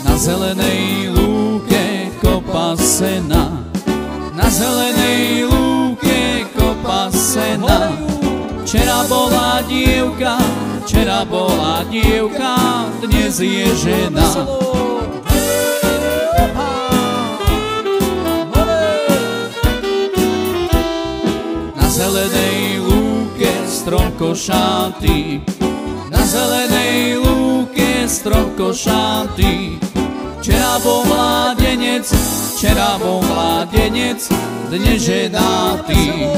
Na zelenej lúke kopa sena, na zelenej lúke kopa sena. Včera bola dievka, dnes je žena. Na zelenej lúke strom košatý, na zelenej lúke strom košatý. Včera bol mládenec, dnes ženatý.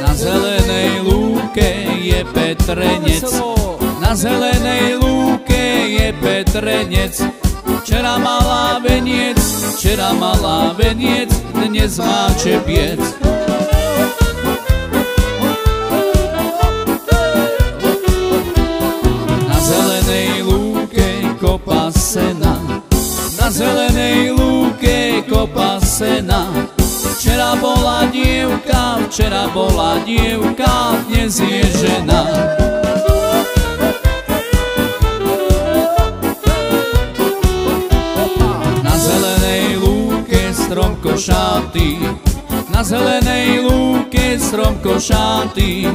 Na zelenej lúke je Petrenec, na zelenej lúke je Petrenec. Včera mala veniec, dnes má čepiec. Na zelenej lúke kopa sena, na zelenej lúke kopa sena. Včera bola dievka, dnes je žena. Na zelenej lúke strom košatý, na zelenej lúke strom košatý.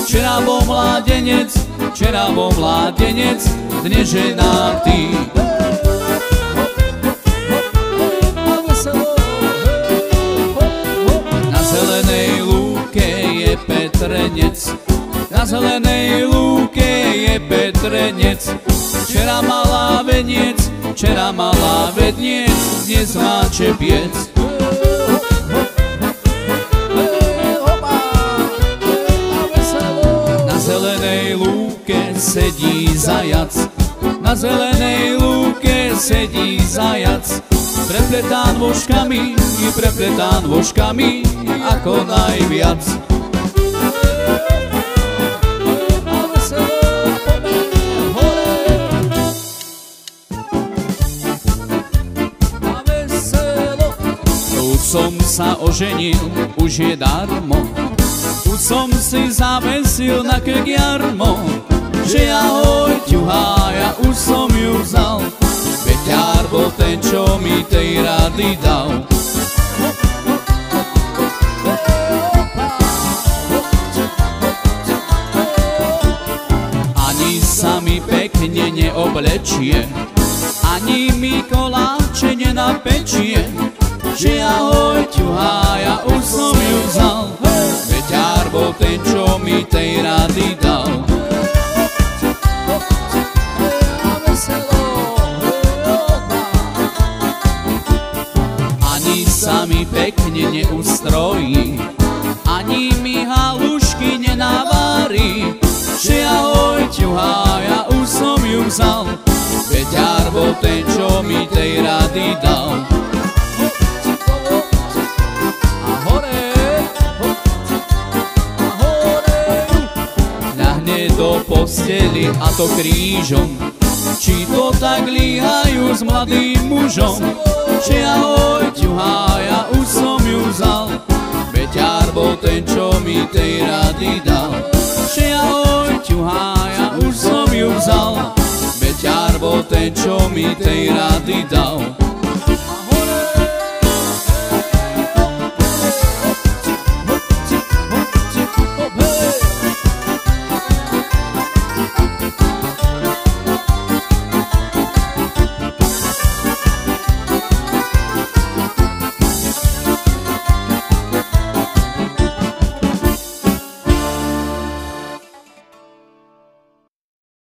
Včera bol mládenec, dnes ženatý. Na zelenej lúke je Petrenec, na zelenej lúke je Petrenec. Včera mala veniec, dnes má čepiec. Na zelenej lúke sedí zajac, na zelenej lúke sedí zajac. Prepletán vožkami, ako najviac. Už som sa oženil, už je darmo, už som si zavesil na krk jarmo. Že ahoj ťuhája, už som ju vzal, Peťár bol ten, čo mi tej rady dal. Ani sa mi pekne neoblečie, ani mi koláče nenapečie. Že ahoj ťuhája, už som ju vzal, Peťár bol ten, čo mi tej rady dal. Ani sa mi pekne neustrojí, ani mi halušky nenavarí. Že ahoj ťuhája, už som ju vzal, Peťár bol ten, čo mi tej rady dal. Do posteli a to krížom, či to tak líhajú s mladým mužom. Že ahoj ťuhája, už som ju vzal, Peťár bol ten, čo mi tej rady dal. Že ahoj ťuhája, už som ju vzal, Peťár bol ten, čo mi tej rady dal.